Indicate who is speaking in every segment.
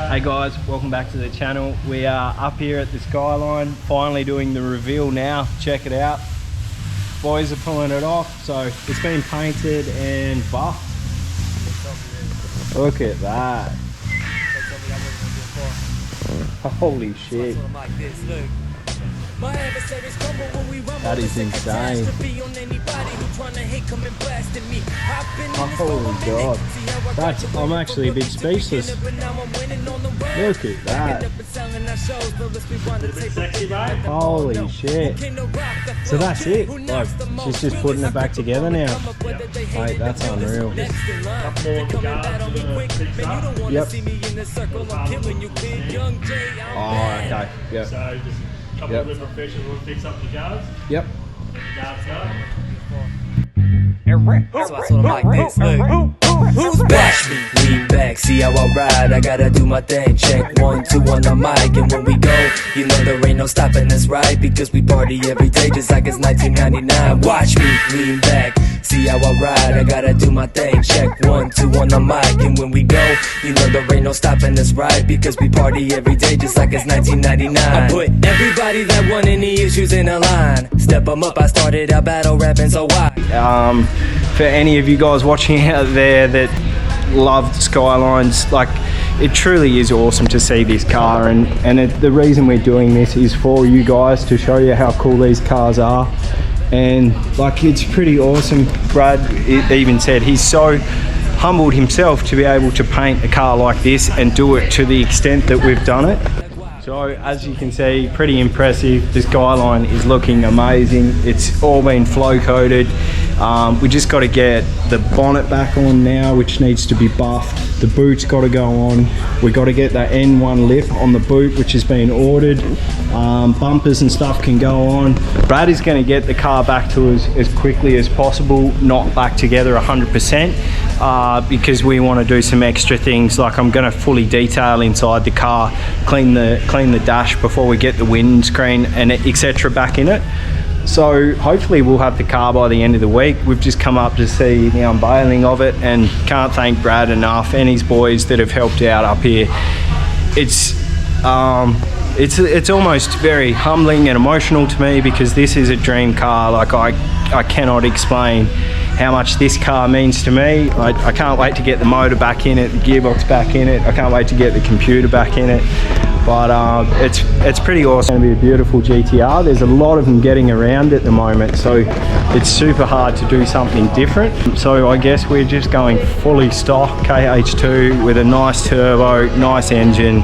Speaker 1: Hey guys, welcome back to the channel. We are up here at the Skyline, finally doing the reveal now. Check it out. Boys are pulling it off, so it's been painted and buffed. Look at that. Holy shit. That is insane. Holy god. I'm actually a bit speechless. Look at that. Holy shit. So that's it. Like, she's just putting it back together now. Mate, that's unreal. Yep. Oh, okay. Yep.
Speaker 2: So just a couple of little refreshers will fix up the guards.
Speaker 1: Yep.
Speaker 2: The guards go.
Speaker 3: So I told him like this, look. Who's back? Lean back, see how I ride. I gotta do my thing. Check 1, 2 on the mic. And when we go, you know there ain't no stopping us, right? Because we party every day just like it's 1999. Watch me lean back, see how I ride. I gotta do my thing. Check 1, 2 on the mic. And when we go, you know there ain't no stopping us, right? Because we party every day just like it's 1999. I put everybody that want any issues in a line. Step them up, I started out battle rapping, so why?
Speaker 1: For any of you guys watching out there that love Skylines, like, it truly is awesome to see this car, and the reason we're doing this is for you guys, to show you how cool these cars are. And like, it's pretty awesome. Brad even said he's so humbled himself to be able to paint a car like this and do it to the extent that we've done it. So as you can see, pretty impressive. The Skyline is looking amazing. It's all been flow coated. We just got to get the bonnet back on now, which needs to be buffed. The boot's got to go on. We got to get that N1 lip on the boot, which has been ordered. Bumpers and stuff can go on. Brad is going to get the car back to us as quickly as possible, not back together 100%, because we want to do some extra things. Like, I'm going to fully detail inside the car, clean the dash before we get the windscreen and etc. back in it. So hopefully we'll have the car by the end of the week. We've just come up to see the unveiling of it, and can't thank Brad enough and his boys that have helped out up here. It's almost very humbling and emotional to me, because this is a dream car. Like, I cannot explain how much this car means to me. I can't wait to get the motor back in it, the gearbox back in it. I can't wait to get the computer back in it. But it's pretty awesome. It's going to be a beautiful GTR. There's a lot of them getting around at the moment, so it's super hard to do something different. So I guess we're just going fully stock KH2 with a nice turbo, nice engine,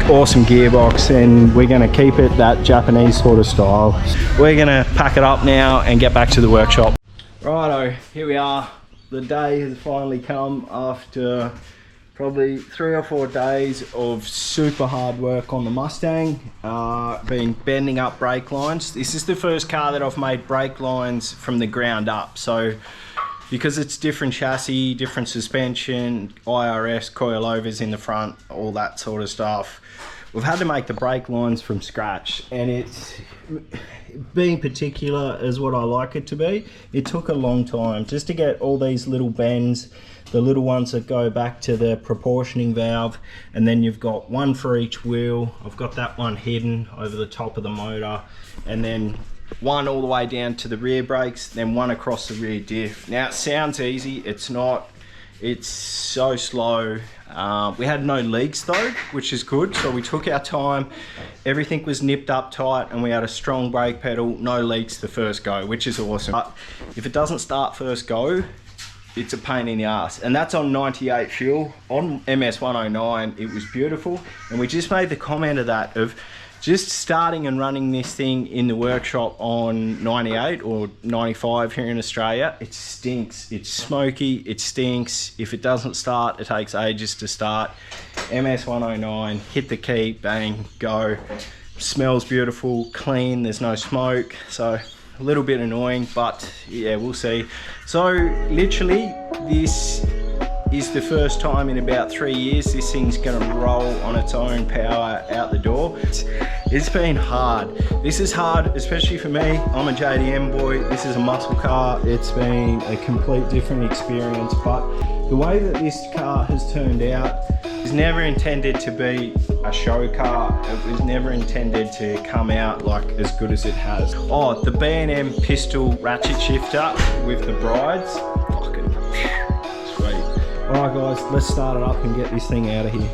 Speaker 1: awesome gearbox, and we're going to keep it that Japanese sort of style. We're going to pack it up now and get back to the workshop. Righto, here we are. The day has finally come after probably 3 or 4 days of super hard work on the Mustang. Been bending up brake lines. This is the first car that I've made brake lines from the ground up. So because it's different chassis, different suspension, IRS, coilovers in the front, all that sort of stuff, we've had to make the brake lines from scratch, and it's being particular as what I like it to be. It took a long time just to get all these little bends, the little ones that go back to the proportioning valve, and then you've got one for each wheel. I've got that one hidden over the top of the motor, and then one all the way down to the rear brakes, then one across the rear diff. Now it sounds easy, it's not. It's so slow. We had no leaks though, which is good. So we took our time. Everything was nipped up tight, and we had a strong brake pedal, no leaks the first go, which is awesome. But if it doesn't start first go, it's a pain in the ass. And that's on 98 fuel. On MS109, it was beautiful. And we just made the comment of that, of just starting and running this thing in the workshop on 98 or 95 here in Australia. It stinks, it's smoky, it stinks. If it doesn't start, it takes ages to start. MS109, hit the key, bang, go. Smells beautiful, clean, there's no smoke. So a little bit annoying, but yeah, we'll see. So literally, this is the first time in about 3 years this thing's gonna roll on its own power out the door. It's been hard. This is hard, especially for me. I'm a JDM boy. This is a muscle car. It's been a complete different experience, but the way that this car has turned out is never intended to be a show car. It was never intended to come out like as good as it has. Oh, the B&M pistol ratchet shifter with the brides. Fucking sweet. All right guys, let's start it up and get this thing out of here.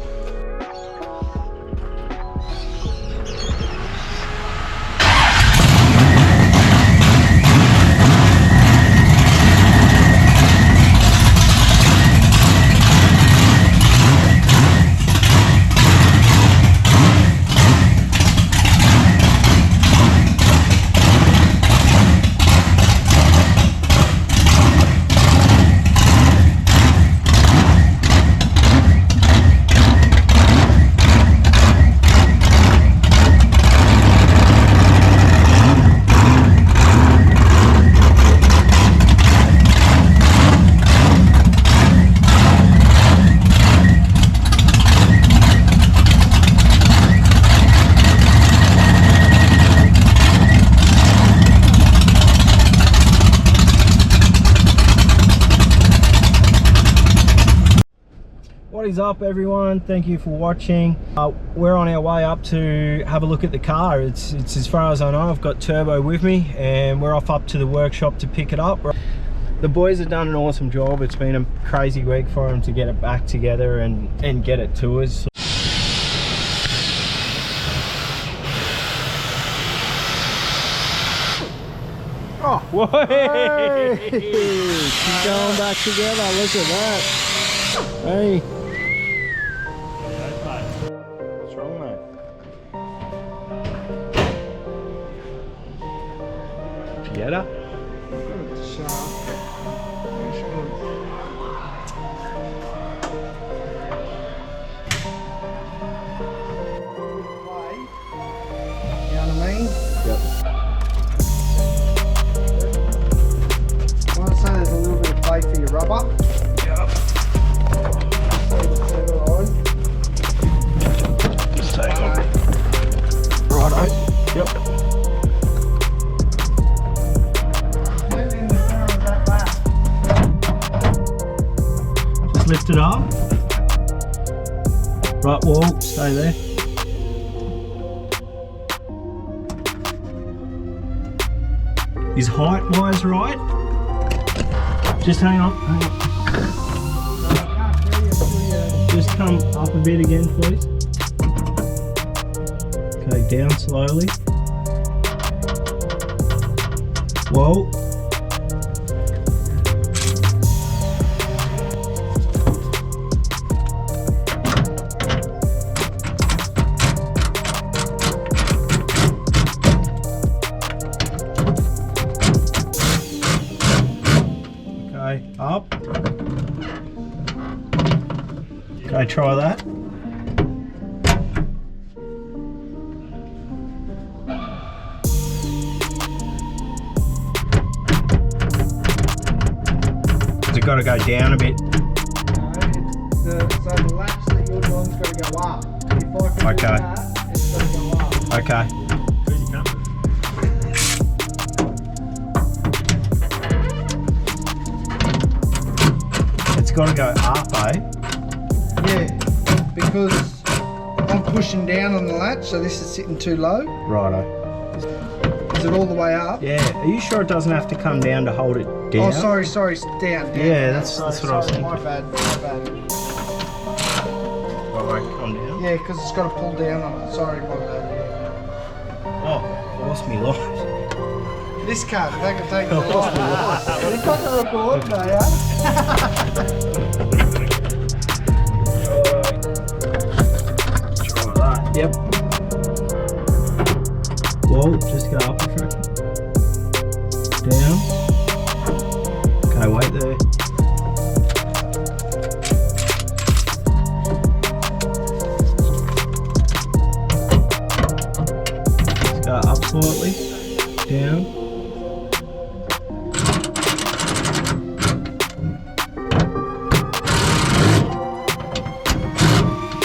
Speaker 1: What is up everyone, thank you for watching. We're on our way up to have a look at the car. It's as far as I know, I've got Turbo with me and we're off up to the workshop to pick it up. The boys have done an awesome job. It's been a crazy week for them to get it back together and get it to us. Oh, whoa. Hey. She's going back together, look at that. Hey. What's wrong, mate? Did you get her?
Speaker 4: You know what I mean?
Speaker 1: Yep.
Speaker 4: I want to say there's a little bit of play for your rubber.
Speaker 1: Just take off. Righto. Yep. Just lift it up. Right wall, stay there. Is height wise right? Just hang on, hang on. Just come up a bit again, please. Okay, down slowly. Whoa. Okay, up. Okay, try that. It's got to go down a bit.
Speaker 4: So the latch that you're doing's got to go up. If I can do
Speaker 1: Okay.
Speaker 4: that, it's got to go up.
Speaker 1: Okay. It's got to go up, eh?
Speaker 4: Yeah, because I'm pushing down on the latch, so this is sitting too low.
Speaker 1: Righto.
Speaker 4: Is it all the way up?
Speaker 1: Yeah. Are you sure it doesn't have to come down to hold it down?
Speaker 4: Oh, sorry, down.
Speaker 1: Yeah, that's what I was thinking.
Speaker 4: My bad.
Speaker 1: Alright, calm down.
Speaker 4: Yeah, because it's got to pull down on it. Sorry, my bad.
Speaker 1: Oh, I lost me light.
Speaker 4: This car, they can take it off. You've got the record, no, yeah?
Speaker 1: Try that. Yep. Whoa, just go up a fraction. Down. Okay, wait there. Let's go up slightly. Down.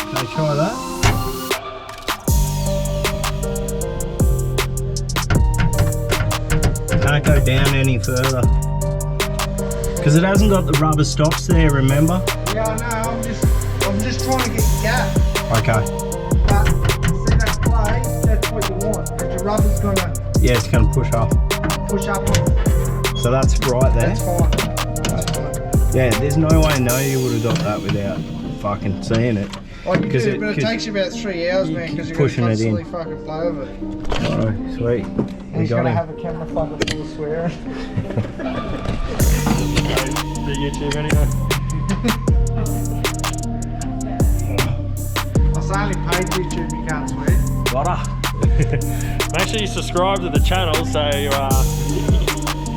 Speaker 1: Okay, try that. don't go down any further. Because it hasn't got the rubber stops there, remember?
Speaker 4: Yeah, I know. I'm just trying to get gap.
Speaker 1: Okay.
Speaker 4: But see that play? That's what you want. Because the rubber's gonna
Speaker 1: Yeah, it's going to push up.
Speaker 4: push up.
Speaker 1: So that's right there.
Speaker 4: That's fine. That's fine.
Speaker 1: Yeah, there's no way you would have got that without fucking seeing it.
Speaker 4: Oh, you do, but it takes you about 3 hours, man, because you're
Speaker 1: pushing it in.
Speaker 4: constantly fucking play with it.
Speaker 1: Oh, sweet.
Speaker 4: And
Speaker 1: We
Speaker 4: he's
Speaker 1: got
Speaker 4: gonna
Speaker 1: him.
Speaker 4: have a camera fucking full of swearing.
Speaker 2: The YouTube anyway.
Speaker 4: I say only paid YouTube, you can't swear.
Speaker 1: Gotta.
Speaker 2: Make sure you subscribe to the channel so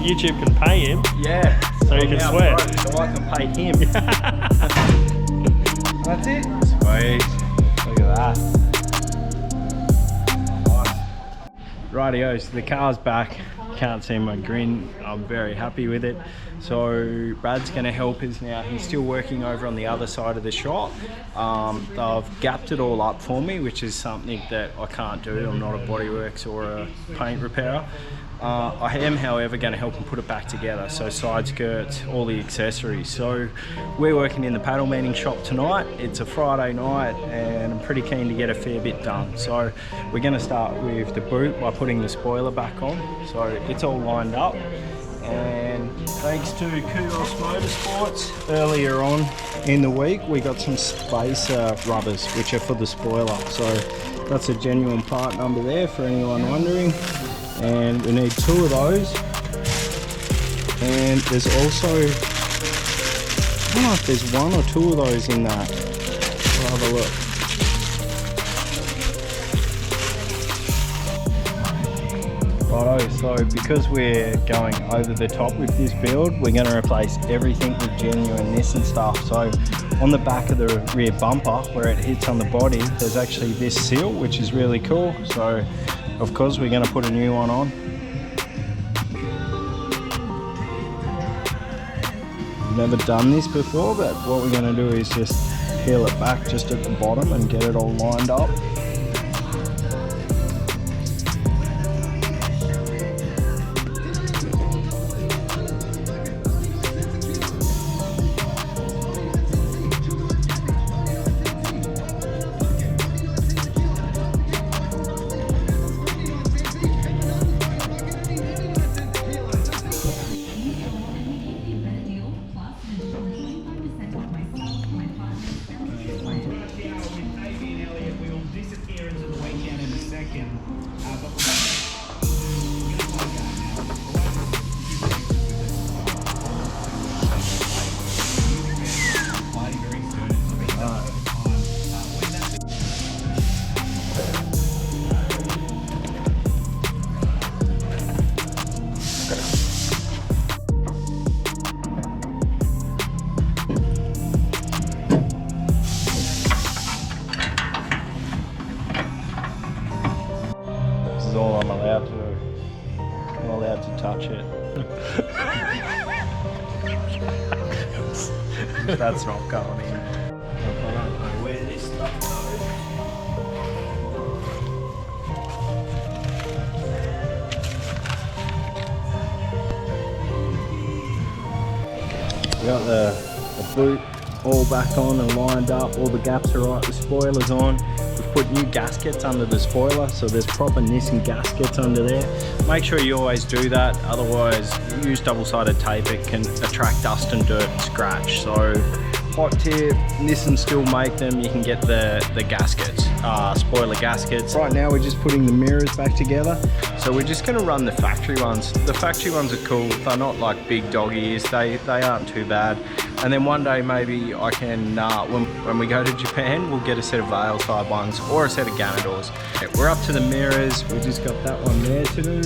Speaker 2: YouTube can pay him.
Speaker 1: Yeah.
Speaker 2: So you can swear.
Speaker 1: Broke, so I can pay him.
Speaker 4: That's it.
Speaker 1: Sweet. Look at that. Nice. Rightio, so the car's back. Can't see my grin. I'm very happy with it. So Brad's going to help us now. He's still working over on the other side of the shop. They've gapped it all up for me, which is something that I can't do. I'm not a bodyworks or a paint repairer. I am, however, going to help him put it back together. So side skirts, all the accessories. So we're working in the paddle mending shop tonight. It's a Friday night and I'm pretty keen to get a fair bit done. So we're going to start with the boot by putting the spoiler back on. So it's all lined up. And thanks to KH2 Motorsports, earlier on in the week we got some spacer rubbers which are for the spoiler. So that's a genuine part number there for anyone wondering. And we need 2 of those. And there's also, I don't know if there's 1 or 2 of those in that. We'll have a look. Righto, so because we're going over the top with this build, we're going to replace everything with genuine Nismo stuff. So on the back of the rear bumper, where it hits on the body, there's actually this seal, which is really cool. So of course we're going to put a new one on. Never done this before, but what we're going to do is just peel it back just at the bottom and get it all lined up. All I'm allowed to do. I'm allowed to touch it. That's not going in. I don't know where this stuff goes. We got the boot all back on and lined up. All the gaps are right. The spoiler's on. Put new gaskets under the spoiler, so there's proper Nismo gaskets under there. Make sure you always do that, otherwise use double-sided tape. It can attract dust and dirt and scratch. So hot tip, Nismo still make them. You can get the gaskets, spoiler gaskets. Right now we're just putting the mirrors back together, so we're just going to run the factory ones. The factory ones are cool. They're not like big dog ears. They aren't too bad. And then one day maybe I can, when we go to Japan, we'll get a set of Vail side ones or a set of Ganadors. Okay, we're up to the mirrors. We just got that one there to do,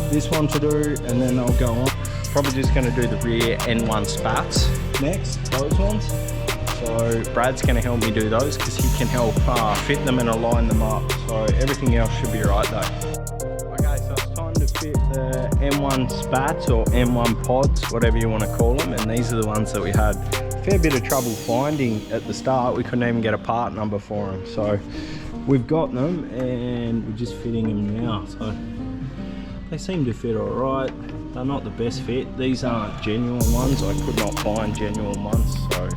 Speaker 1: this one to do, and then I'll go on. Probably just going to do the rear N1 spats next, those ones. So Brad's going to help me do those because he can help fit them and align them up. So everything else should be right though. Okay, so it's time to fit the M1 spats or M1 pods, whatever you want to call them, and these are the ones that we had a fair bit of trouble finding at the start. We couldn't even get a part number for them, so we've got them and we're just fitting them now. So they seem to fit all right. They're not the best fit. These aren't genuine ones. I could not find genuine ones, so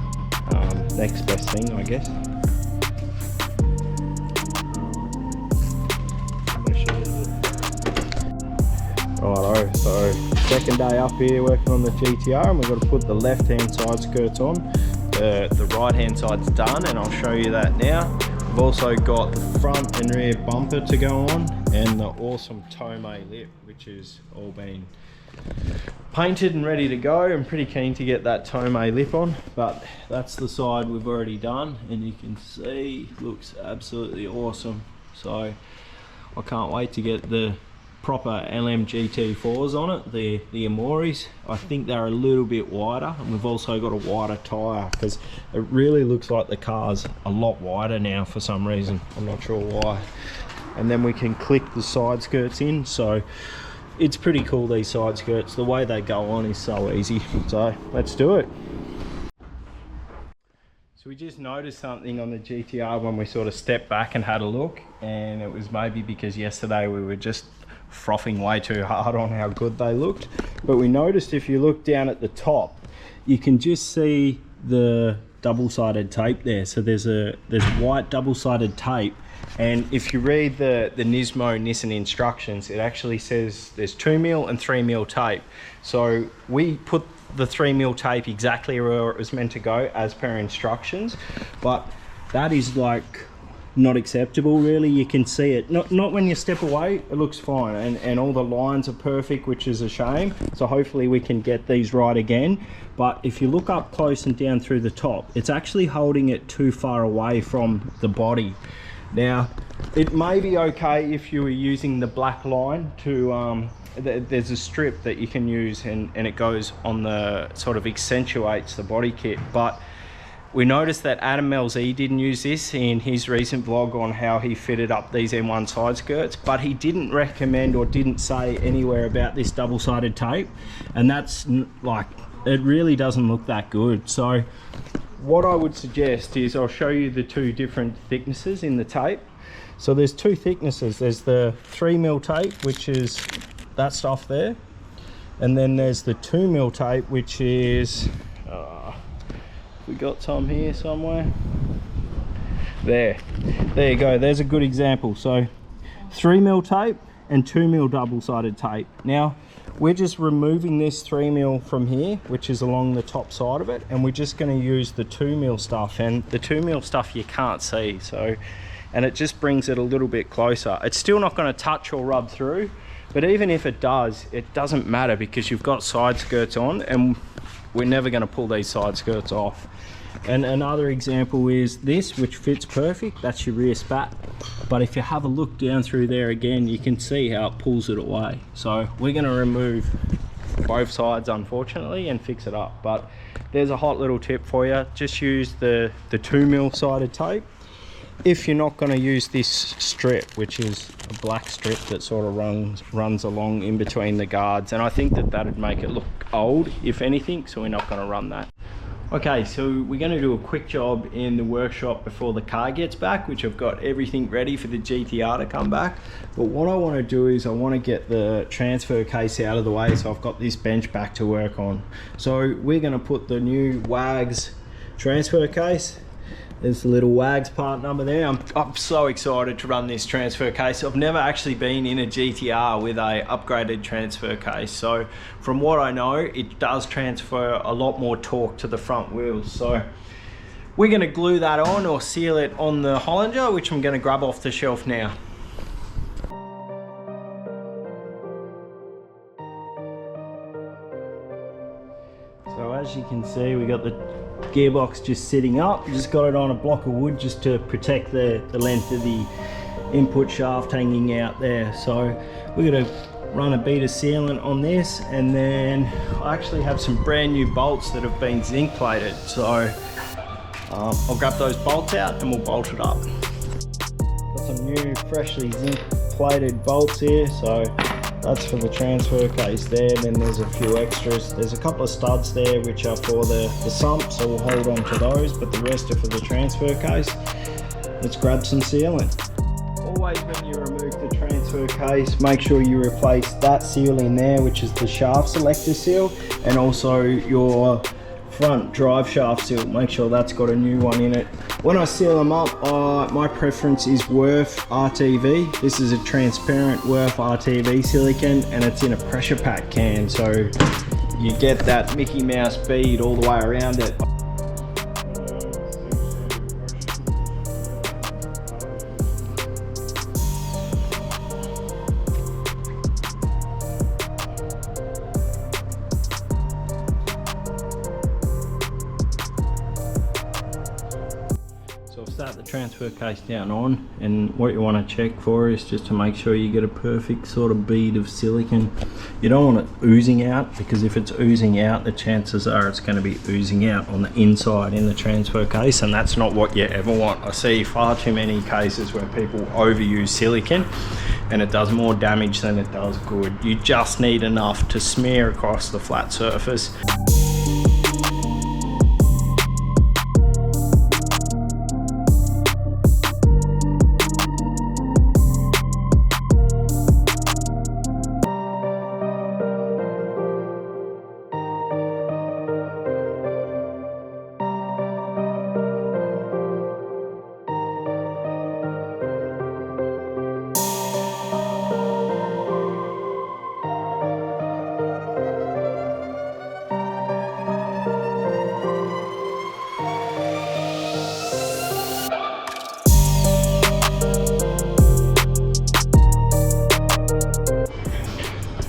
Speaker 1: next best thing, I guess. Righto, so second day up here working on the GTR, and we've got to put the left hand side skirts on. The right hand side's done, and I'll show you that now. We've also got the front and rear bumper to go on, and the awesome Tomei lip, which has all been painted and ready to go. I'm pretty keen to get that Tomei lip on, but that's the side we've already done, and you can see looks absolutely awesome. So I can't wait to get the proper LM GT4s on it, the Amoris. I think they're a little bit wider, and we've also got a wider tyre, because it really looks like the car's a lot wider now for some reason. I'm not sure why. And then we can click the side skirts in, so it's pretty cool, these side skirts. The way they go on is so easy. So let's do it. So we just noticed something on the GTR when we sort of stepped back and had a look, and it was maybe because yesterday we were just frothing way too hard on how good they looked. But we noticed if you look down at the top, you can just see the double-sided tape there. So there's white double-sided tape, and if you read the Nismo Nissan instructions, it actually says there's 2mm and 3mm tape. So we put the 3mm tape exactly where it was meant to go as per instructions, but that is like not acceptable really. You can see it, not when you step away, it looks fine, and all the lines are perfect, which is a shame. So hopefully we can get these right again. But if you look up close and down through the top, it's actually holding it too far away from the body. Now it may be okay if you were using the black line to there's a strip that you can use, and it goes on the sort of accentuates the body kit. But we noticed that Adam LZ didn't use this in his recent vlog on how he fitted up these M1 side skirts, but he didn't recommend or didn't say anywhere about this double-sided tape, and that's like, it really doesn't look that good. So what I would suggest is I'll show you the two different thicknesses in the tape. So there's two thicknesses. There's the 3mm tape, which is that stuff there, and then there's the 2mm tape, which is we got some here somewhere. There you go. There's a good example. So 3mm tape and 2mm double-sided tape. Now we're just removing this 3mm from here, which is along the top side of it, and we're just going to use the 2mm stuff, and the 2mm stuff you can't see, so, and it just brings it a little bit closer. It's still not going to touch or rub through, but even if it does, it doesn't matter, because you've got side skirts on, and we're never going to pull these side skirts off. And another example is this, which fits perfect. That's your rear spat. But if you have a look down through there again, you can see how it pulls it away. So we're going to remove both sides, unfortunately, and fix it up. But there's a hot little tip for you. Just use the 2mm sided tape. If you're not going to use this strip, which is a black strip that sort of runs along in between the guards, and I think that that'd make it look old, if anything, so we're not going to run that. Okay, so we're going to do a quick job in the workshop before the car gets back, which I've got everything ready for the GTR to come back. But what I want to do is I want to get the transfer case out of the way, so I've got this bench back to work on. So we're going to put the new WAGS transfer case. There's the little WAGS part number there. I'm so excited to run this transfer case. I've never actually been in a GTR with a upgraded transfer case. So from what I know, it does transfer a lot more torque to the front wheels. So we're gonna glue that on or seal it on the Hollinger, which I'm gonna grab off the shelf now. So as you can see, we got the gearbox just sitting up. Just got it on a block of wood just to protect the length of the input shaft hanging out there. So we're going to run a bead of sealant on this, and then I actually have some brand new bolts that have been zinc plated. So I'll grab those bolts out and we'll bolt it up. Got some new freshly zinc plated bolts here, so that's for the transfer case there. Then there's a few extras. There's a couple of studs there which are for the sump, so we'll hold on to those, but the rest are for the transfer case. Let's grab some sealant. Always when you remove the transfer transfer case, make sure you replace that seal in there, which is the shaft selector seal, and also your front drive shaft seal. Make sure that's got a new one in it. When I seal them up, my preference is Worth RTV. This is a transparent Worth RTV silicone, and it's in a pressure pack can, so you get that Mickey Mouse bead all the way around it. Start the transfer case down on, and what you want to check for is just to make sure you get a perfect sort of bead of silicone. You don't want it oozing out, because if it's oozing out, the chances are it's going to be oozing out on the inside in the transfer case, and that's not what you ever want. I see far too many cases where people overuse silicone and it does more damage than it does good. You just need enough to smear across the flat surface.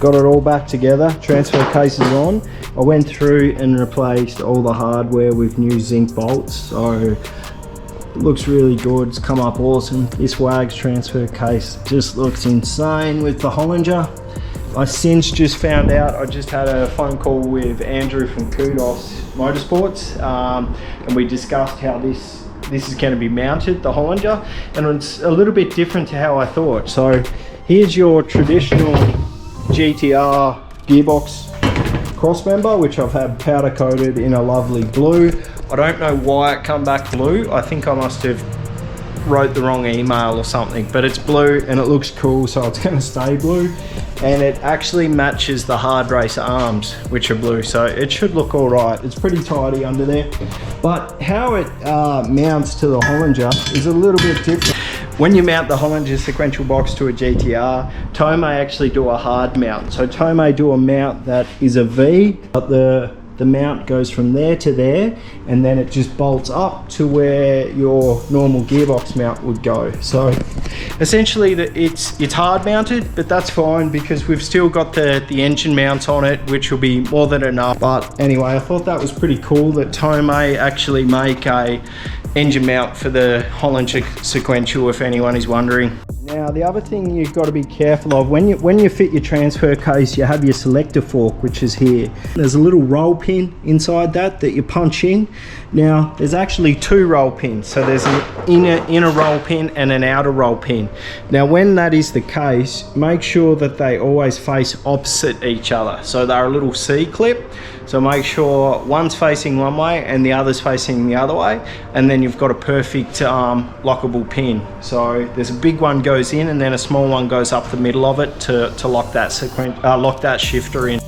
Speaker 1: Got it all back together, transfer case is on. I went through and replaced all the hardware with new zinc bolts, so it looks really good. It's come up awesome. This Wags transfer case just looks insane with the Hollinger. I since just found out, I just had a phone call with Andrew from Kudos Motorsports, and we discussed how this is going to be mounted, the Hollinger, and it's a little bit different to how I thought. So here's your traditional GTR gearbox crossmember, which I've had powder coated in a lovely blue. I don't know why it come back blue. I think I must have wrote the wrong email or something, but it's blue and it looks cool, so it's going to stay blue. And it actually matches the hard race arms, which are blue, so it should look all right. It's pretty tidy under there, but how it mounts to the Hollinger is a little bit different. When you mount the Hollinger sequential box to a GTR, Tomei actually do a hard mount. So Tomei do a mount that is a V, but the mount goes from there to there, and then it just bolts up to where your normal gearbox mount would go. So essentially it's hard mounted, but that's fine because we've still got the engine mounts on it, which will be more than enough. But anyway, I thought that was pretty cool that Tomei actually make a engine mount for the Hollinger sequential, if anyone is wondering. Now the other thing you've got to be careful of, when you fit your transfer case, you have your selector fork, which is here. There's a little roll pin inside that you punch in. Now there's actually two roll pins, so there's an inner roll pin and an outer roll pin. Now when that is the case, make sure that they always face opposite each other, so they're a little C-clip. So make sure one's facing one way and the other's facing the other way, and then you've got a perfect lockable pin. So there's a big one goes in and then a small one goes up the middle of it to lock that shifter in.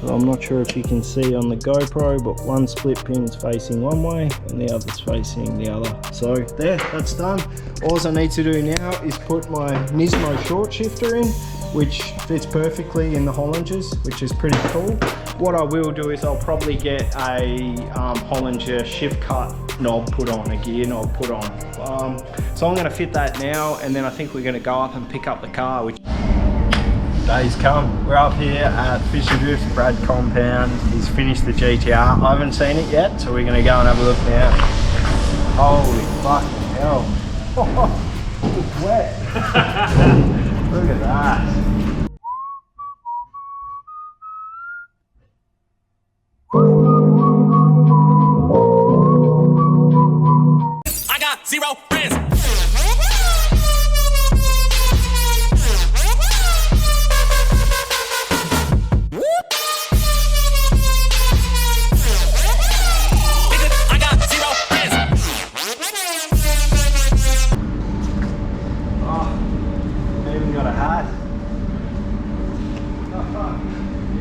Speaker 1: I'm not sure if you can see on the GoPro, but one split pin's facing one way and the other's facing the other. So there, that's done. All I need to do now is put my Nismo short shifter in, which fits perfectly in the Hollingers, which is pretty cool. What I will do is I'll probably get a Hollinger shift cut knob put on, a gear knob put on. So I'm going to fit that now, and then I think we're going to go up and pick up the car. Day's come. We're up here at Fish and Drift's Brad compound. He's finished the GTR. I haven't seen it yet, so we're gonna go and have a look now. Holy fucking hell. It's wet. Look at that.
Speaker 3: I got 0 friends.
Speaker 1: Got a hat.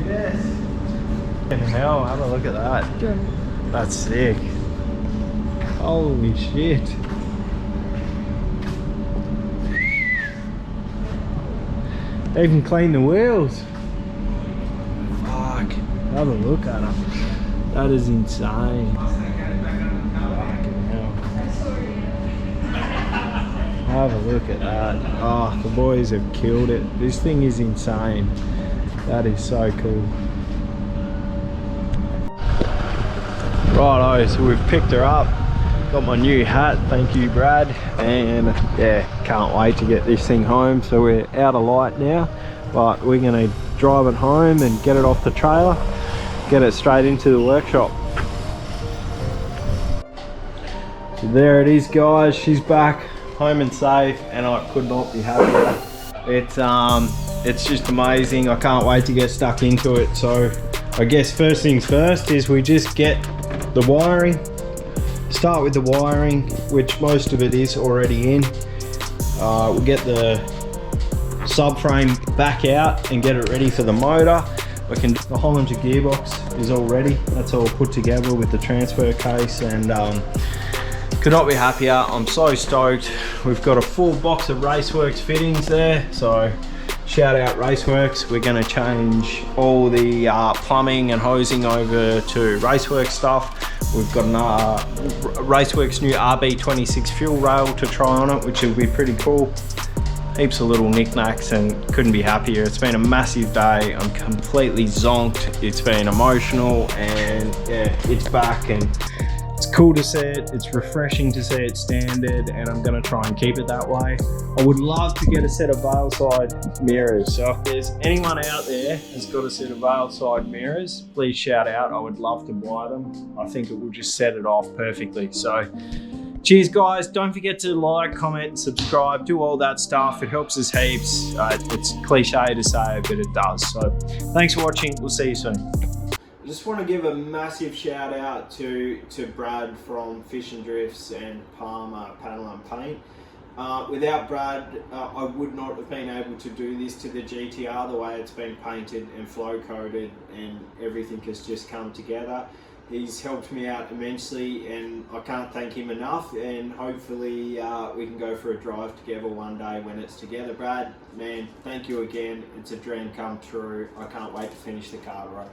Speaker 1: Yes. Fucking hell, have a look at that. That's sick. Holy shit. They even cleaned the wheels. Fuck. Have a look at them. That is insane. Fucking hell. Have a look at that. Oh, the boys have killed it. This thing is insane. That is so cool. Righto, so we've picked her up. Got my new hat, thank you Brad. And yeah, can't wait to get this thing home. So we're out of light now, but we're gonna drive it home and get it off the trailer, get it straight into the workshop. So there it is guys, she's back. Home and safe, and I could not be happier. It's just amazing. I can't wait to get stuck into it. So I guess first things first is we just get the wiring. Start with the wiring, which most of it is already in. We'll get the subframe back out and get it ready for the motor. The Holland gearbox is all ready. That's all put together with the transfer case, and could not be happier. I'm so stoked. We've got a full box of Raceworks fittings there, so shout out Raceworks. We're going to change all the plumbing and hosing over to Raceworks stuff. We've got a Raceworks new RB26 fuel rail to try on it, which will be pretty cool. Heaps of little knickknacks, and couldn't be happier. It's been a massive day. I'm completely zonked. It's been emotional, and yeah, it's back, and it's cool to see it. It's refreshing to see it standard, and I'm going to try and keep it that way. I would love to get a set of veil side mirrors. So if there's anyone out there that's got a set of veil side mirrors, please shout out. I would love to buy them. I think it will just set it off perfectly. So cheers guys. Don't forget to like, comment, subscribe, do all that stuff. It helps us heaps. It's cliche to say, but it does. So thanks for watching. We'll see you soon. I just want to give a massive shout out to Brad from Fish and Drifts and Palmer Panel and Paint. Without Brad, I would not have been able to do this to the GTR the way it's been painted and flow coated, and everything has just come together. He's helped me out immensely, and I can't thank him enough, and hopefully we can go for a drive together one day when it's together. Brad, man, thank you again. It's a dream come true. I can't wait to finish the car, bro.